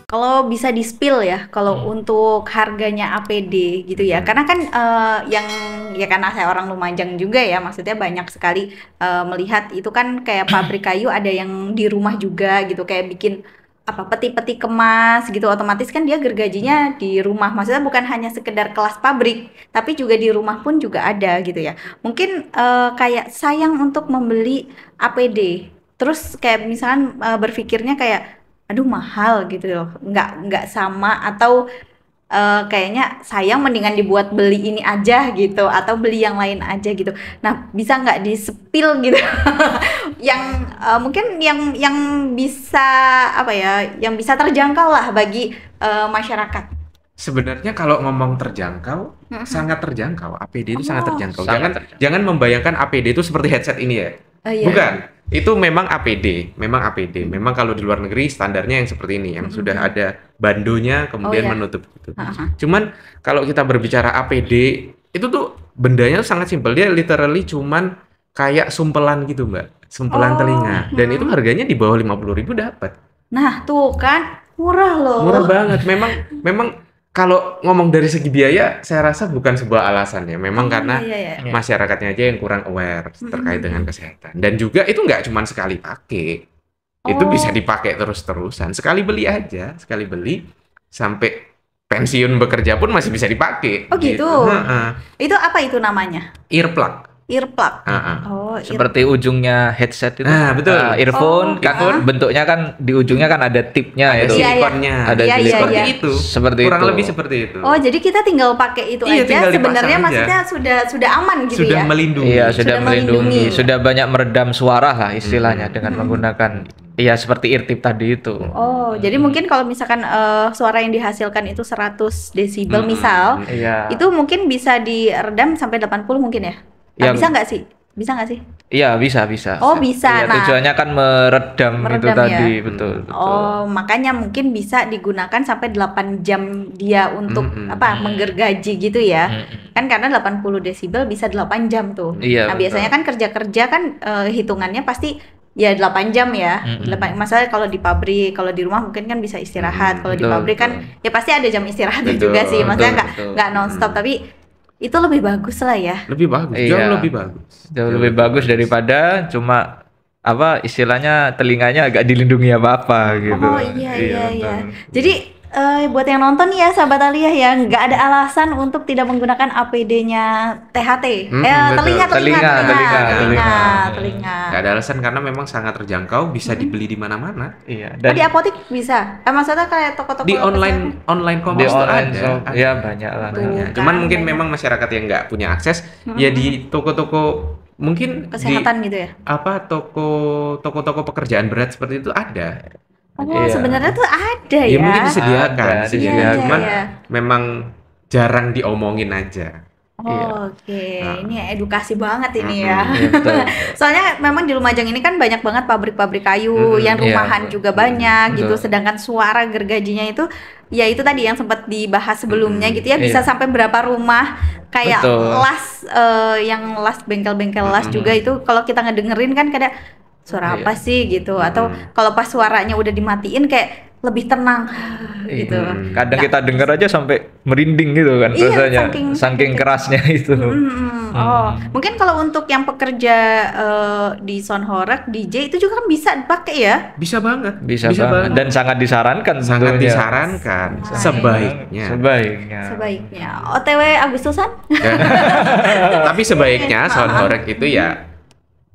Kalau bisa di-spill ya, kalau untuk harganya APD gitu ya. Karena kan yang ya karena saya orang Lumajang juga ya, maksudnya banyak sekali melihat itu kan kayak pabrik kayu ada yang di rumah juga gitu, kayak bikin apa peti-peti kemas gitu, otomatis kan dia gergajinya di rumah. Maksudnya bukan hanya sekedar kelas pabrik, tapi juga di rumah pun juga ada gitu ya. Mungkin kayak sayang untuk membeli APD. Terus kayak misalkan berpikirnya kayak aduh mahal gitu loh, nggak sama atau kayaknya sayang mendingan dibuat beli ini aja gitu atau beli yang lain aja gitu. Nah bisa nggak di-spill gitu yang mungkin yang bisa apa ya, yang bisa terjangkau lah bagi masyarakat. Sebenarnya kalau ngomong terjangkau, sangat terjangkau. APD itu sangat terjangkau. Sangat terjangkau. Jangan membayangkan APD itu seperti headset ini ya. Iya. Bukan. Itu memang APD, memang APD. Memang kalau di luar negeri standarnya yang seperti ini, yang sudah ada bandonya kemudian iya. menutup gitu. Cuman kalau kita berbicara APD, itu tuh bendanya sangat simpel. Dia literally cuman kayak sumpelan gitu, Mbak. Sumpelan telinga. Dan itu harganya di bawah 50.000 dapat. Nah tuh kan murah loh. Murah banget. Memang kalau ngomong dari segi biaya, saya rasa bukan sebuah alasan ya. Memang karena iya. masyarakatnya aja yang kurang aware terkait dengan kesehatan. Dan juga itu nggak cuma sekali pakai. Itu bisa dipakai terus-terusan. Sekali beli aja, sekali beli sampai pensiun bekerja pun masih bisa dipakai. Oh gitu. Itu apa itu namanya? Earplug. Earplug. Oh, Seperti ujungnya headset itu. Nah, betul. Earphone, bentuknya kan di ujungnya kan ada tipnya Ada itu. silikonnya. Ada Iya, silikon. Seperti itu. Seperti Kurang itu. lebih seperti itu. Oh, jadi kita tinggal pakai itu Iya, aja. tinggal dipasang Sebenarnya aja. maksudnya sudah aman gitu Sudah ya. melindungi. Iya, Sudah sudah melindungi, melindungi. sudah banyak meredam suara lah istilahnya dengan menggunakan ya seperti eartip tadi itu. Oh, jadi mungkin kalau misalkan suara yang dihasilkan itu 100 desibel misal, Iya. itu mungkin bisa diredam sampai 80 mungkin ya? Yang- Bisa nggak sih? Bisa nggak sih? Iya, bisa. Oh, bisa. Iya, Nah, tujuannya kan meredam itu ya? tadi, betul. Oh, makanya mungkin bisa digunakan sampai 8 jam dia untuk menggergaji gitu ya. Kan karena 80 desibel bisa 8 jam tuh. Iya, Nah, betul. biasanya kan kerja-kerja kan hitungannya pasti ya 8 jam ya. Masalah kalau di pabrik, kalau di rumah mungkin kan bisa istirahat. Kalau di Betul, pabrik kan ya pasti ada jam istirahatnya Betul, juga sih. Maksudnya betul. nggak nonstop, tapi itu lebih bagus lah ya. Lebih bagus, Iya. jauh lebih bagus. Jauh lebih bagus daripada cuma apa istilahnya telinganya agak dilindungi apa gitu. Oh iya. betul. Jadi buat yang nonton nih ya sahabat Aliyah ya, nggak ada alasan untuk tidak menggunakan APD-nya THT. Betul. Telinga. Nggak ada alasan karena memang sangat terjangkau, bisa dibeli di mana-mana. Iya. Oh, di apotek bisa. Maksudnya kayak toko-toko Di kesehatan. online di commerce tuh online ada. shop, ada. ya banyak lah. Tuh. Banyak. Kan, Cuman mungkin banyak. memang masyarakat yang nggak punya akses, ya di toko-toko mungkin Kesehatan di gitu ya. toko-toko pekerjaan berat seperti itu ada. Oh, Iya. sebenarnya tuh ada Ya ya. mungkin disediakan, Ada, disediakan. cuman Iya. memang jarang diomongin aja. Oh, oke. Ini edukasi banget ini Iya, ya. betul. Soalnya memang di Lumajang ini kan banyak banget pabrik-pabrik kayu, yang iya, rumahan juga banyak gitu. betul. Sedangkan suara gergajinya itu, ya itu tadi yang sempat dibahas sebelumnya gitu ya, bisa iya. sampai berapa rumah kayak Betul. yang las bengkel-bengkel las juga itu kalau kita ngedengerin kan kadang suara apa sih gitu, atau kalau pas suaranya udah dimatiin kayak lebih tenang gitu. Kadang kita dengar aja sampai merinding gitu kan Iya, rasanya, saking kerasnya itu. Oh, mungkin kalau untuk yang pekerja di sound horeg DJ itu juga kan bisa dipakai ya? Bisa banget. Bisa banget dan sangat disarankan Sangat tentunya. disarankan sebaiknya. Sebaiknya. OTW Agustusan? Tapi sebaiknya sound horeg itu ya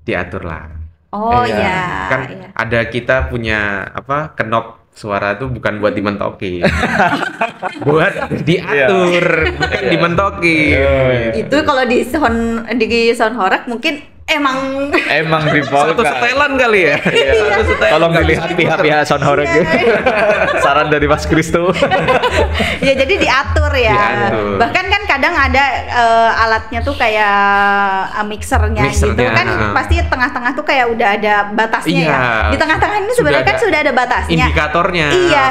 diatur lah. Oh Iya. iya. Kan iya. ada kita punya kenop suara tuh bukan buat dimentokin. Buat diatur, bukan dimentokin. Itu kalau di sound horeg mungkin emang Default Satu setelan kali ya. Satu setelan. Tolong dilihat pihak-pihak sound horeg. Saran dari Mas Kristo. ya jadi diatur ya. Diatur. Bahkan kan kadang ada alatnya tuh kayak mixernya gitu Mixernya, kan pasti tengah-tengah tuh kayak udah ada batasnya Iya. ya. Di tengah-tengah ini sebenarnya kan sudah ada batasnya. Indikatornya. Iya,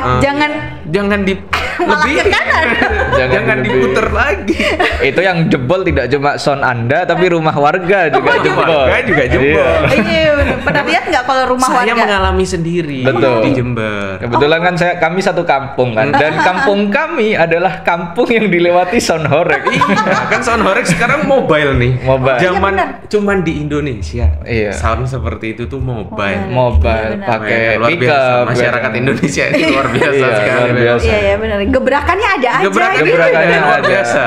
jangan di malah ke kanan. Jangan diputer lagi. Itu yang jebol tidak cuma sound Anda tapi rumah warga juga jebol. Warga juga jebol. Iya, pernah lihat nggak kalau rumah saya warga. mengalami sendiri Betul. di Jember. Kebetulan kan kami satu kampung kan, dan kampung kami adalah kampung yang dilewati sound horeg. Iya, kan sound horeg sekarang mobile nih. Mobile. Zaman Iya, cuman di Indonesia. Iya. Sound seperti itu tuh mobile. Mobile Iya, benar. pakai Luar biasa. pickup. Masyarakat Indonesia itu luar biasa Iya, sekali. luar biasa. Iya ya benar. Gebrakannya ada aja. Gebrakannya luar ada. biasa.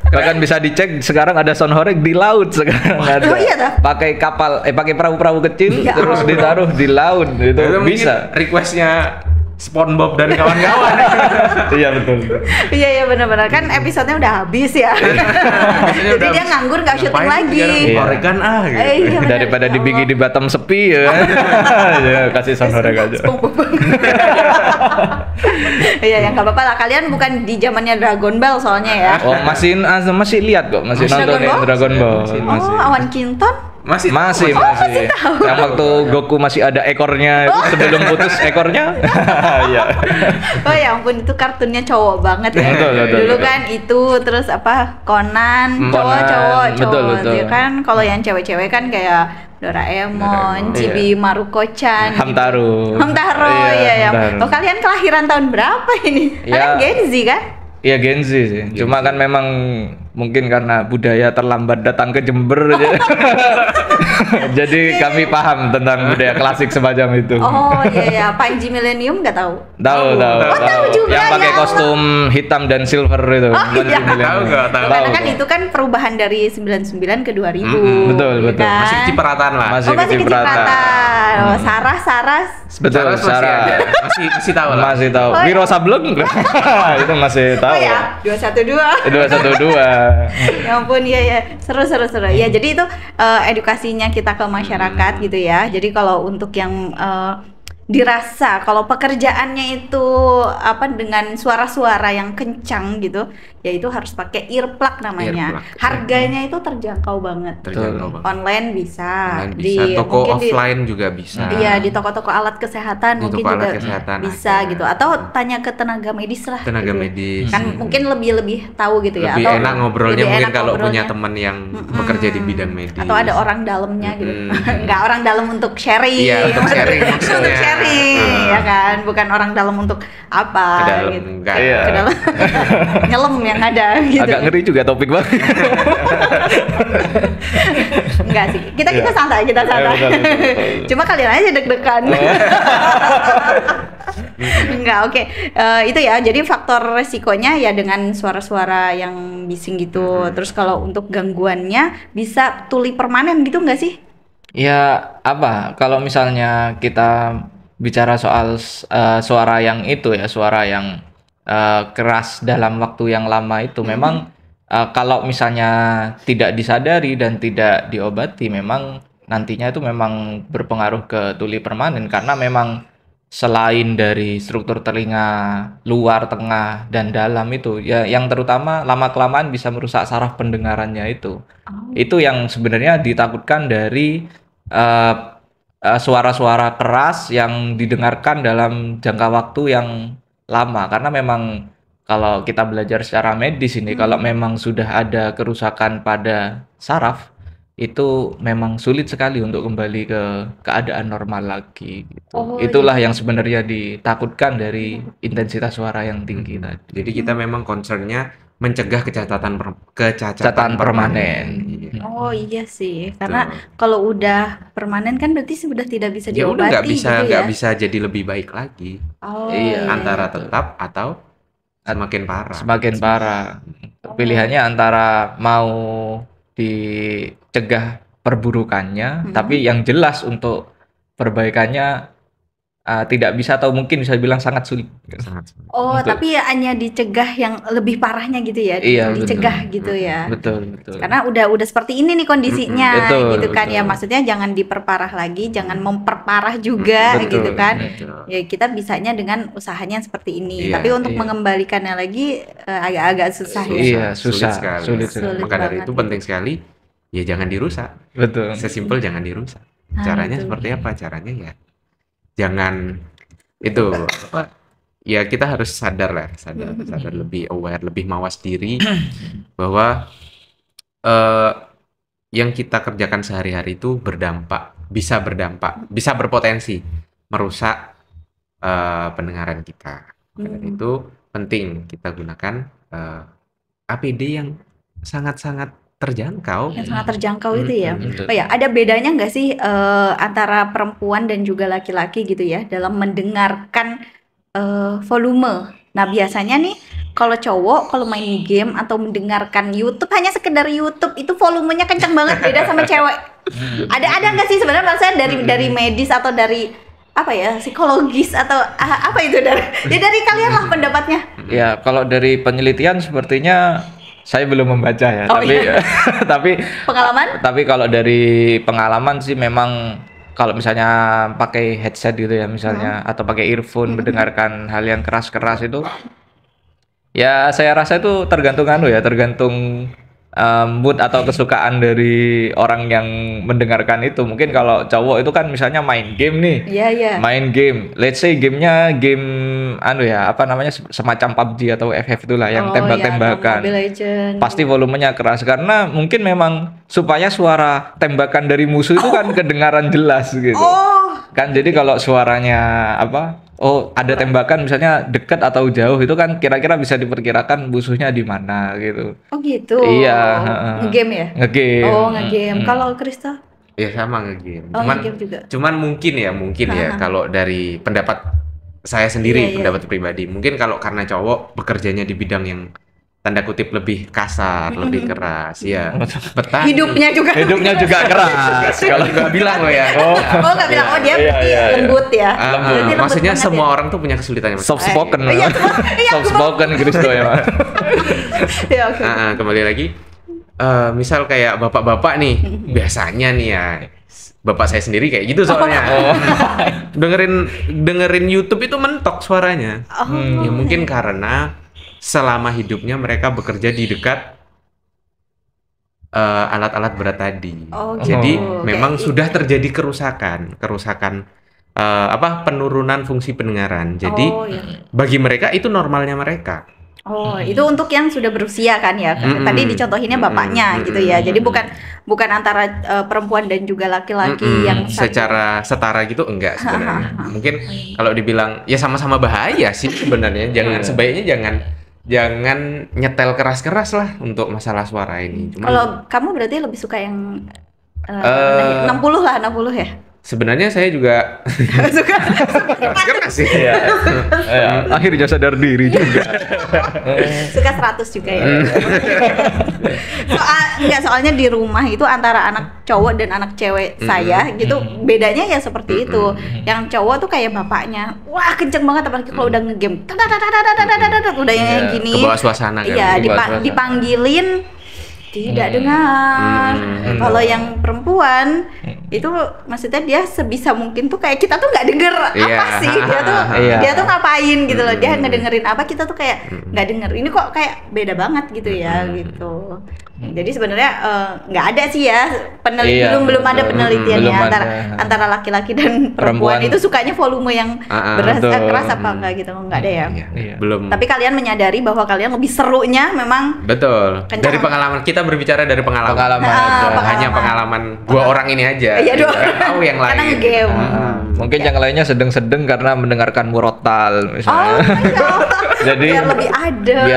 Bahkan bisa dicek sekarang ada sound horeg di laut sekarang ada. Oh, iya dah. Pakai kapal, pakai perahu-perahu kecil Ya terus Allah. ditaruh di laut itu mungkin bisa. requestnya SpongeBob dan kawan-kawan. Iya betul. Iya ya benar-benar kan episodenya udah habis ya. Jadi dia nganggur nggak syuting lagi. Iya. Oregan gitu. Iya, benar. Daripada Ya dibigi Allah. di Batam sepi ya. Ya kasih sound horeg aja. SpongeBob. Iya ya nggak apa-apa lah. Kalian bukan di zamannya Dragon Ball soalnya ya. Oh masih lihat kok, masih Dragon nonton ya Ball? Dragon Ball. Masih. Oh Awan Kinton. Masih Masih. Yang waktu Goku masih ada ekornya itu sebelum putus ekornya. Iya. Oh ya ampun itu kartunnya cowok banget ya. Betul, betul, Dulu betul. kan itu terus apa Conan cowok. Betul, betul. Ya kan kalau yang cewek-cewek kan kayak Doraemon, Doraemon. Chibi Maruko-chan, Hamtaro. Hamtaro, iya ya. Hamtaro. Oh kalian kelahiran tahun berapa ini? Kalian Ya. Gen Z kan? Iya Gen Z sih. Cuma kan memang mungkin karena budaya terlambat datang ke Jember jadi kami paham tentang budaya klasik semacam itu. Oh iya ya, Panji Millennium nggak tahu. Tahu. tahu juga, Yang pakai ya. kostum hitam dan silver itu. Oh, Bukan iya. milenial. Tahu nggak? Tahu. Karena kan itu kan perubahan dari 99 ke 2000. Betul, ya betul. kan? masih kecipratan lah. Masih Oh masih kecipratan. kecipratan. Oh, Saras. Betul, Saras masih Sarah. ada. Masih tahu lah. Masih tahu. Oh, iya. Wiro Sableng itu masih tahu. Oh ya, 212. 212. Ya ampun, ya seru. Ya jadi itu edukasinya kita ke masyarakat gitu ya. Jadi kalau untuk yang dirasa kalau pekerjaannya itu apa dengan suara-suara yang kencang gitu, ya itu harus pakai earplug namanya. Earplug. Harganya itu terjangkau banget. Terjangkau banget. Online bisa, Online bisa, toko mungkin offline juga bisa. Iya, di toko-toko alat kesehatan Di mungkin toko juga alat kesehatan bisa ada. gitu. Atau tanya ke tenaga medis lah. Tenaga gitu. medis. Kan mungkin lebih tahu gitu ya. Lebih Atau enak ngobrolnya lebih mungkin enak kalau punya ngobrolnya. teman yang bekerja di bidang medis. Atau ada orang dalamnya gitu. Mm-mm. Enggak orang dalam untuk sharing. Iya, untuk sharing maksudnya. Untuk sharing, ya kan? Bukan orang dalam untuk apa Ke dalam, gitu. enggak. Iya. Ke dalam. Nyelem yang ada gitu. Agak ngeri juga topik banget. Enggak sih. Kita Iya. santai, kita santai. Betul. Cuma kalian aja deg-degan. Oh. Enggak, oke. Itu ya. Jadi faktor resikonya ya dengan suara-suara yang bising gitu. Terus kalau untuk gangguannya bisa tuli permanen gitu enggak sih? Ya apa? Kalau misalnya kita bicara soal suara yang itu ya, suara yang keras dalam waktu yang lama itu memang kalau misalnya tidak disadari dan tidak diobati memang nantinya itu memang berpengaruh ke tuli permanen karena memang selain dari struktur telinga luar, tengah dan dalam itu ya yang terutama lama-kelamaan bisa merusak saraf pendengarannya itu. Itu yang sebenarnya ditakutkan dari suara-suara keras yang didengarkan dalam jangka waktu yang lama karena memang kalau kita belajar secara medis ini kalau memang sudah ada kerusakan pada saraf itu memang sulit sekali untuk kembali ke keadaan normal lagi gitu. Oh, Itulah yang sebenarnya ditakutkan dari intensitas suara yang tinggi tadi. Jadi kita memang concernnya mencegah kecacatan Cacatan permanen. Iya. Oh iya sih, karena kalau udah permanen kan berarti sudah tidak bisa Ya udah diobati gitu nggak ya. bisa jadi lebih baik lagi. Oh, Iya. Antara tetap atau semakin parah. Semakin parah. Pilihannya antara mau dicegah perburukannya, tapi yang jelas untuk perbaikannya tidak bisa atau mungkin bisa bilang sangat sulit. Sangat sulit. Oh, Betul. tapi hanya dicegah yang lebih parahnya gitu ya. Iya, Dicegah gitu ya. Betul. Karena udah seperti ini nih kondisinya Betul, gitu kan ya. betul. Maksudnya jangan diperparah lagi, jangan memperparah juga Betul, gitu kan. Betul. Ya kita bisanya dengan usahanya seperti ini. Iya, Tapi untuk iya. mengembalikannya lagi agak-agak susah ya. Iya, susah. sekali. Sulit. Maka dari banget itu gitu. penting sekali ya jangan dirusak. Betul. Sesimpel jangan dirusak. Ah, Caranya betul. seperti apa? Caranya ya jangan itu apa? Ya kita harus sadar lebih aware, lebih mawas diri bahwa yang kita kerjakan sehari-hari itu berdampak bisa berdampak, bisa berpotensi merusak pendengaran kita. Karena itu penting kita gunakan APD yang sangat-sangat terjangkau. Yang sangat terjangkau itu ya. Betul. Oh ya, ada bedanya nggak sih antara perempuan dan juga laki-laki gitu ya dalam mendengarkan volume? Nah biasanya nih kalau cowok kalau main game atau mendengarkan YouTube hanya sekedar YouTube itu volumenya kencang banget, beda sama cewek. Ada nggak sih sebenarnya maksudnya dari medis atau dari apa ya psikologis atau apa itu dari kalian lah pendapatnya. Ya, kalau dari penelitian sepertinya saya belum membaca ya, Oh, tapi iya. Pengalaman? tapi kalau dari pengalaman sih memang kalau misalnya pakai headset gitu ya misalnya atau pakai earphone mendengarkan hal yang keras-keras itu ya saya rasa itu tergantung tergantung mood atau kesukaan dari orang yang mendengarkan itu. Mungkin kalau cowok itu kan misalnya main game nih. Iya, iya. Main game, let's say gamenya game semacam PUBG atau FF itulah yang Oh, tembak-tembakan. iya, Mobile Legends. Pasti volumenya keras karena mungkin memang supaya suara tembakan dari musuh itu kan kedengaran jelas gitu. Oh, Kan jadi kalau suaranya ada tembakan misalnya dekat atau jauh itu kan kira-kira bisa diperkirakan musuhnya di mana gitu. oh gitu. Iya, Nge-game ya? Ngegame. Oh, nge-game. Kalau Krista? Ya sama nge-game. Oh, nge-game juga. Cuman mungkin ya kalau dari pendapat saya sendiri, Iya, iya. pendapat pribadi, mungkin kalau karena cowok bekerjanya di bidang yang tanda kutip lebih kasar, lebih keras, ya petani. Hidupnya juga. Hidupnya juga keras. Kalau nggak bilang lo ya. Oh, nggak bilang. Oh, dia Iya, iya. lembut ya. Ah, Berarti lembut maksudnya banget semua ya. orang tuh punya kesulitannya. Soft spoken. Iya, Soft spoken Kristo ya, Mas. Ya, oke. Kembali lagi, misal kayak bapak-bapak nih, biasanya nih ya, bapak saya sendiri kayak gitu soalnya. Dengerin YouTube itu mentok suaranya. Oh. Ya mungkin karena selama hidupnya mereka bekerja di dekat alat-alat berat tadi. Oh, Jadi gitu. memang Kayak sudah terjadi kerusakan penurunan fungsi pendengaran. Jadi Oh, iya. bagi mereka itu normalnya mereka. Oh, itu untuk yang sudah berusia kan ya. Tadi dicontohinnya bapaknya gitu ya. Jadi bukan antara perempuan dan juga laki-laki yang secara setara gitu enggak sebenarnya. Mungkin kalau dibilang ya sama-sama bahaya sih sebenarnya. Sebaiknya jangan nyetel keras-keras lah untuk masalah suara ini. Cuman Kalau kamu berarti lebih suka yang 60 lah, 60 ya. sebenarnya saya juga Suka keras sih. Akhirnya sadar diri juga. suka 100 juga ya. Soalnya di rumah itu antara anak cowok dan anak cewek saya gitu bedanya ya seperti itu. Yang cowok tuh kayak bapaknya, wah kenceng banget apalagi kalau udah ngegame, udah yang gini. Ke bawah suasana kan. Iya, Ke bawah suasana. dipanggilin tidak dengar. Kalau yang perempuan itu maksudnya dia sebisa mungkin tuh kayak kita tuh nggak denger Iya. apa sih Iya. dia tuh ngapain gitu loh, dia ngedengerin apa kita tuh kayak nggak denger. Ini kok kayak beda banget gitu ya gitu. Jadi sebenarnya nggak ada sih ya Iya, belum ada betul. penelitiannya Belum antara ada. antara laki-laki dan perempuan itu sukanya volume yang betul. keras apa enggak gitu, nggak ada ya. Iya. Belum. Tapi kalian menyadari bahwa kalian lebih serunya memang Betul. Kencang. Dari pengalaman kita berbicara dari pengalaman. Pengalaman Ah, aja. pengalaman. Hanya pengalaman dua orang ini aja. Iya, dua Nggak orang. tahu yang Karena lain. nge-game. Mungkin yang lainnya sedang-sedang karena mendengarkan murotal Oh, misalnya. Masya Allah. Jadi biar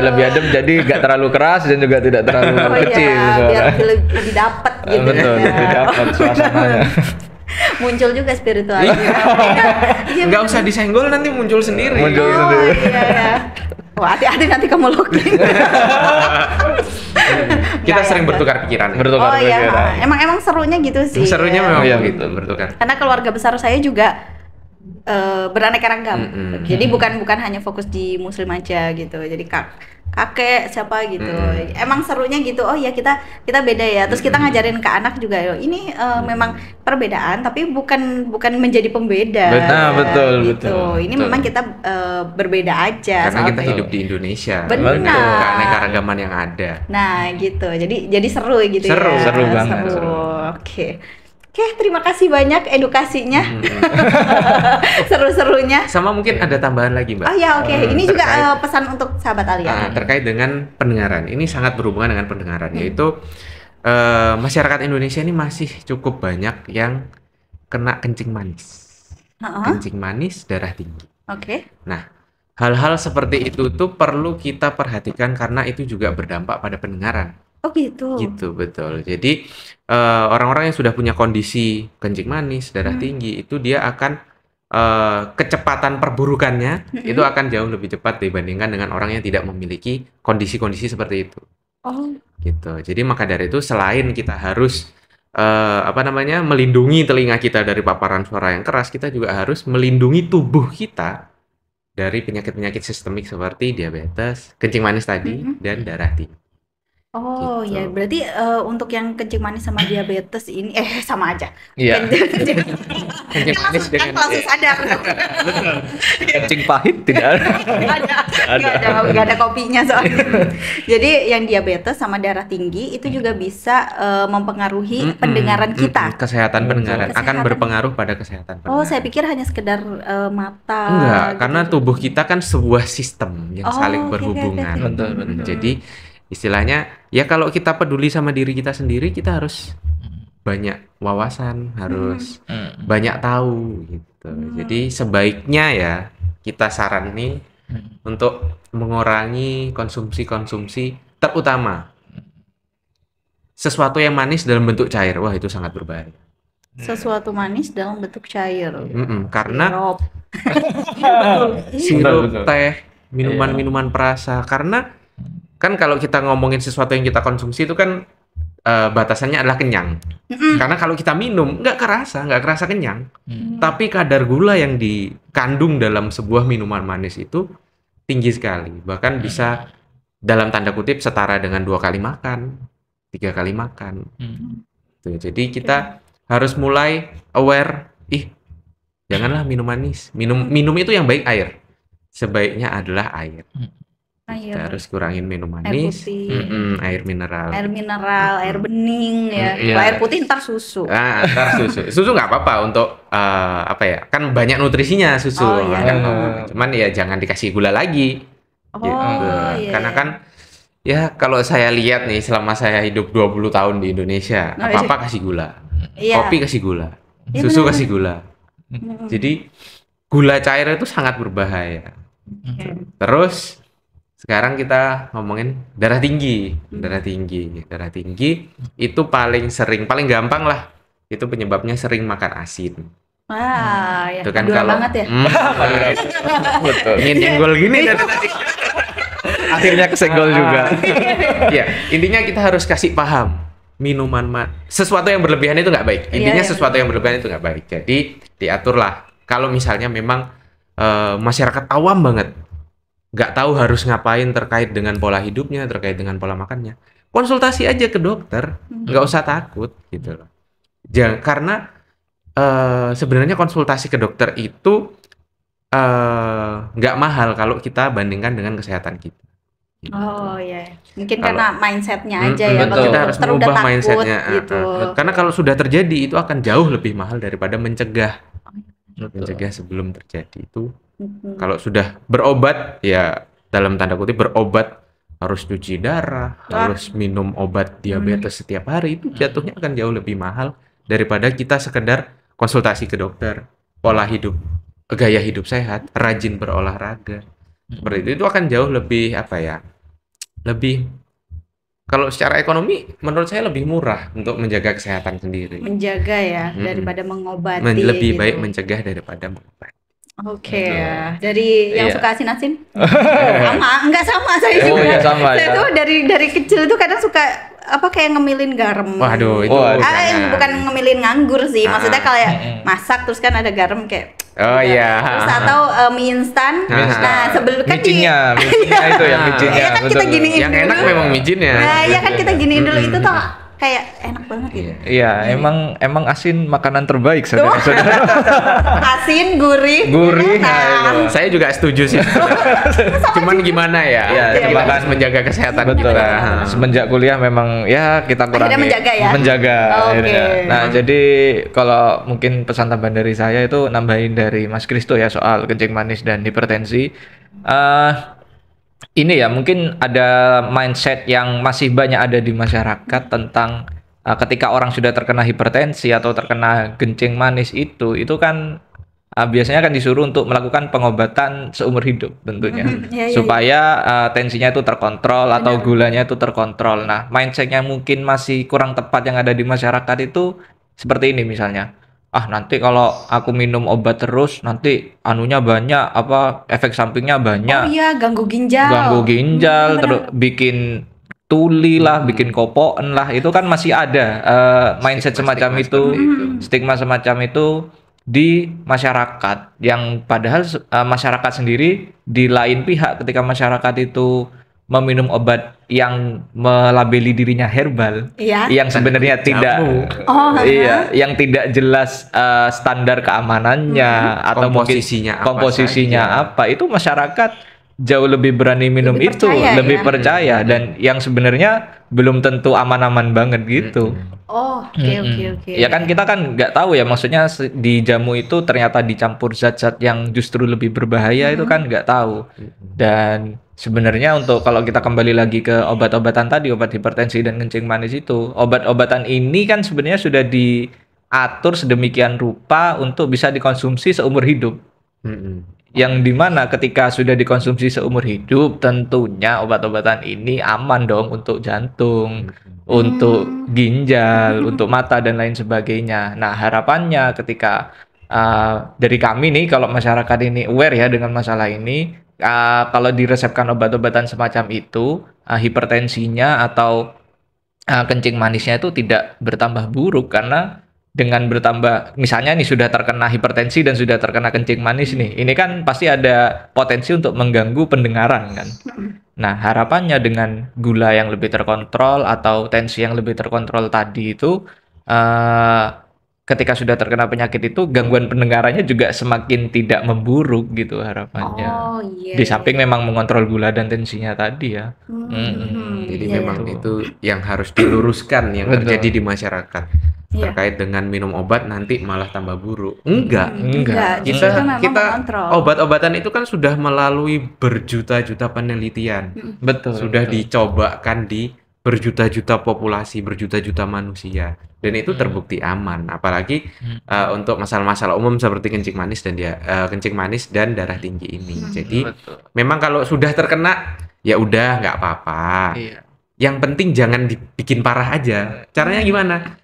lebih adem. jadi gak terlalu keras dan juga tidak terlalu Oh kecil iya, biar suara. lebih dapet gitu. Betul, ya. lebih dapat suasananya. Muncul juga spiritualnya. Iya, Nggak usah disenggol nanti muncul sendiri. Muncul. Oh sendiri. iya ya. Wah, hati-hati nanti kamu login. Kita Nggak, sering ya, bertukar pikiran. Bertukar Oh iya, pikiran. emang serunya gitu sih. Serunya ya. memang Iya, begitu betul. bertukar. Karena keluarga besar saya juga beraneka ragam. Jadi bukan hanya fokus di muslim aja gitu. Jadi kakek siapa gitu. Emang serunya gitu. Oh ya kita beda ya. Terus kita ngajarin ke anak juga. Ini memang perbedaan tapi bukan menjadi pembeda. Betul, gitu. betul. Ini Betul. memang kita berbeda aja. Karena kita sampai- hidup di Indonesia. Benar. Keanekaragaman yang ada. Nah gitu. Jadi seru gitu Seru, ya. seru banget, seru. Oke. Oke, terima kasih banyak edukasinya. Seru-serunya. Sama mungkin ada tambahan lagi, Mbak. Oh ya, oke. Ini juga terkait- pesan untuk sahabat Alia. Terkait dengan pendengaran. Ini sangat berhubungan dengan pendengaran, yaitu masyarakat Indonesia ini masih cukup banyak yang kena kencing manis. Heeh. Kencing manis, darah tinggi. Oke. Nah, hal-hal seperti itu tuh perlu kita perhatikan karena itu juga berdampak pada pendengaran. Oh gitu. Gitu, betul. Jadi orang-orang yang sudah punya kondisi kencing manis, darah tinggi, itu dia akan kecepatan perburukannya itu akan jauh lebih cepat dibandingkan dengan orang yang tidak memiliki kondisi-kondisi seperti itu. Oh. Gitu. Jadi maka dari itu selain kita harus melindungi telinga kita dari paparan suara yang keras, kita juga harus melindungi tubuh kita dari penyakit-penyakit sistemik seperti diabetes, kencing manis tadi, dan darah tinggi. Oh Gitu. ya, berarti untuk yang kencing manis sama diabetes ini sama aja. Iya. Kencing manis dengan langsung sadar. Kencing pahit tidak ada. Nggak ada kopinya soalnya. Jadi yang diabetes sama darah tinggi itu juga bisa mempengaruhi pendengaran kita. Kesehatan pendengaran akan Kesehatan. berpengaruh pada kesehatan pendengaran. Oh, saya pikir hanya sekedar mata. Enggak, gitu. karena tubuh kita kan sebuah sistem yang saling oke, berhubungan. oke. Betul, betul. Jadi istilahnya ya kalau kita peduli sama diri kita sendiri, kita harus banyak wawasan, harus banyak tahu gitu. Jadi sebaiknya ya kita saran nih untuk mengurangi konsumsi-konsumsi, terutama sesuatu yang manis dalam bentuk cair. Wah, itu sangat berbahaya. Sesuatu manis dalam bentuk cair. Karena Sirup. sirup, Betul. teh, minuman-minuman perasa. Karena kan kalau kita ngomongin sesuatu yang kita konsumsi itu kan batasannya adalah kenyang. Karena kalau kita minum nggak kerasa kenyang. Tapi kadar gula yang dikandung dalam sebuah minuman manis itu tinggi sekali. Bahkan bisa dalam tanda kutip setara dengan 2 kali makan, 3 kali makan. Tuh, jadi kita harus mulai aware. Janganlah minum manis. Minum itu yang baik air. Sebaiknya adalah air. Kita harus kurangin minum manis, putih. air mineral. Air mineral, air bening ya. Iya. Kalau air putih ntar susu. Ntar susu nggak apa-apa untuk kan banyak nutrisinya susu. Oh, iya. Kan, cuman ya jangan dikasih gula lagi. Oh, Gitu. iya. Karena kan ya kalau saya lihat nih selama saya hidup 20 tahun di Indonesia, Oh, apa-apa kasih gula. Iya. Kopi kasih gula. Iya, Susu benar-benar. kasih gula. Jadi gula cair itu sangat berbahaya. Terus sekarang kita ngomongin darah tinggi. Darah tinggi itu paling gampang lah. Itu penyebabnya sering makan asin. Wah, ya. Itu kan Dua kalau banget ya. Betul. ingin nyenggol gini dari tadi. Akhirnya kesenggol juga. Ya, intinya kita harus kasih paham. Sesuatu yang berlebihan itu nggak baik. Intinya Iya. sesuatu yang berlebihan itu nggak baik. Jadi diaturlah. Kalau misalnya memang masyarakat awam banget, nggak tahu harus ngapain terkait dengan pola hidupnya, terkait dengan pola makannya, konsultasi aja ke dokter, nggak usah takut gitu loh. Karena sebenarnya konsultasi ke dokter itu nggak mahal kalau kita bandingkan dengan kesehatan kita. Gitu. Oh iya, mungkin Kalau- karena mindsetnya aja ya. betul. Kalau Kita harus dokter udah mengubah takut mindsetnya. gitu. Karena kalau sudah terjadi itu akan jauh lebih mahal daripada mencegah. Betul. Mencegah sebelum terjadi itu. Mhm. Kalau sudah berobat ya dalam tanda kutip berobat harus cuci darah, Wah. harus minum obat diabetes setiap hari, itu jatuhnya akan jauh lebih mahal daripada kita sekedar konsultasi ke dokter. Pola hidup, gaya hidup sehat, rajin berolahraga. Seperti itu akan jauh lebih lebih kalau secara ekonomi menurut saya lebih murah untuk menjaga kesehatan sendiri. Menjaga ya daripada mengobati. Lebih gitu. baik mencegah daripada mengobati. Oke ya. Dari yang Iya. suka asin-asin? Enggak sama saya Oh, juga. iya, sama, Saya ya. tuh dari kecil tuh kadang suka kayak ngemilin garam. Waduh, itu Waduh. jangan. Bukan ngemilin nganggur sih. Maksudnya kalau ya Mm-mm. masak terus kan ada garam kayak Oh gitu. iya. Terus atau mie instan. Nah, sebelum kan Micinnya itu yang micinnya. Iya kan kita betul. giniin Yang enak dulu. memang micinnya. Nah, iya kan kita giniin dulu itu tuh kayak enak banget gitu. Iya, emang asin makanan terbaik saudara-saudara. Asin, gurih, Gurih, enak. nah, itu. Saya juga setuju sih. Cuman gimana ya? Iya, Kita coba harus menjaga kesehatan Betul. kita. Semenjak kuliah memang ya kita kurangi. Akhirnya menjaga ya? Menjaga. Oke. akhirnya. Nah, jadi kalau mungkin pesan tambahan dari saya itu nambahin dari Mas Kristo ya soal kencing manis dan hipertensi. Ini ya mungkin ada mindset yang masih banyak ada di masyarakat tentang ketika orang sudah terkena hipertensi atau terkena kencing manis itu kan biasanya kan disuruh untuk melakukan pengobatan seumur hidup tentunya Iya, iya, supaya tensinya itu terkontrol atau Benar. gulanya itu terkontrol. Nah, mindsetnya mungkin masih kurang tepat yang ada di masyarakat itu seperti ini misalnya. Nanti kalau aku minum obat terus nanti anunya banyak, efek sampingnya Oh banyak, iya, ganggu ginjal. ganggu ginjal, Benar. terus bikin tuli lah, bikin kopoen lah. Itu kan masih ada mindset semacam Stigma itu, seperti itu. stigma semacam itu di masyarakat, yang padahal masyarakat sendiri di lain pihak ketika masyarakat itu meminum obat yang melabeli dirinya herbal, Iya. yang sebenarnya tidak Oh, iya, yang tidak jelas standar keamanannya atau mungkin Komposisinya apa saja. itu masyarakat jauh lebih berani minum Lebih itu, percaya lebih ya. percaya, dan yang sebenarnya belum tentu aman-aman banget gitu. Oh, oke. Ya kan kita kan nggak tahu ya, maksudnya di jamu itu ternyata dicampur zat-zat yang justru lebih berbahaya, itu kan nggak tahu. Dan sebenarnya untuk kalau kita kembali lagi ke obat-obatan tadi, obat hipertensi dan kencing manis itu, obat-obatan ini kan sebenarnya sudah diatur sedemikian rupa untuk bisa dikonsumsi seumur hidup. Yang dimana ketika sudah dikonsumsi seumur hidup, tentunya obat-obatan ini aman dong untuk jantung, untuk ginjal, untuk mata dan lain sebagainya. Nah, harapannya ketika dari kami nih, kalau masyarakat ini aware ya dengan masalah ini, kalau diresepkan obat-obatan semacam itu, hipertensinya atau kencing manisnya itu tidak bertambah buruk, karena dengan bertambah, misalnya nih sudah terkena hipertensi dan sudah terkena kencing manis nih, ini kan pasti ada potensi untuk mengganggu pendengaran kan. Nah, harapannya dengan gula yang lebih terkontrol atau tensi yang lebih terkontrol tadi itu, ketika sudah terkena penyakit itu, gangguan pendengarannya juga semakin tidak memburuk gitu harapannya. Oh iya. Di samping memang mengontrol gula dan tensinya tadi ya. Jadi Iya, memang iya. itu yang harus diluruskan yang Betul. terjadi di masyarakat. Iya. Terkait dengan minum obat nanti malah tambah buruk. Enggak. Enggak. Justru memang Kita mengontrol. obat-obatan itu kan sudah melalui berjuta-juta penelitian. Betul. Sudah betul. dicobakan di berjuta-juta populasi, berjuta-juta manusia, dan itu terbukti aman. Apalagi untuk masalah-masalah umum seperti kencing manis dan darah tinggi ini. Jadi Betul. memang kalau sudah terkena ya udah nggak apa-apa. Iya. Yang penting jangan dibikin parah aja. Caranya gimana?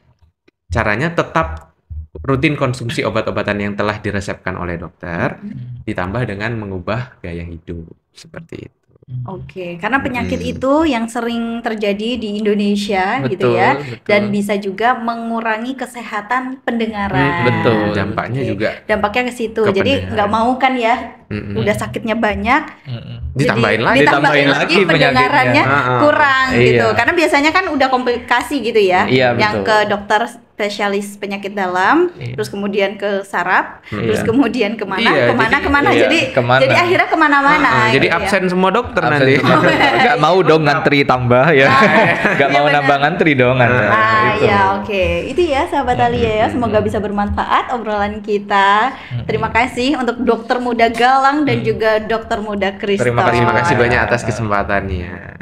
Caranya tetap rutin konsumsi obat-obatan yang telah diresepkan oleh dokter, ditambah dengan mengubah gaya hidup seperti itu. Oke, karena penyakit itu yang sering terjadi di Indonesia gitu Betul, ya, betul. dan bisa juga mengurangi kesehatan pendengaran. Betul. Dampaknya Oke. juga Dampaknya ke situ. ke Jadi pendengaran. nggak mau kan ya, udah sakitnya banyak, Ditambahin jadi lagi. Ditambahin lagi pendengarannya penyakitnya. kurang Iya. gitu. Karena biasanya kan udah komplikasi gitu ya, Iya, yang betul. ke dokter spesialis penyakit dalam, Iya. terus kemudian ke saraf, terus Iya. kemudian kemana, Iya, kemana. iya, Jadi kemana. jadi akhirnya kemana-mana. Jadi gitu ya. absen semua dokter Absen nanti. semua. Nggak mau dong ngantri tambah ya. Nggak Iya, mau benar. nambah ngantri dong. Itu. Ya oke. Itu ya sahabat Alia ya, semoga bisa bermanfaat obrolan kita. Terima kasih untuk dokter muda Galang dan juga dokter muda Kristo. Terima Terima kasih banyak atas kesempatannya.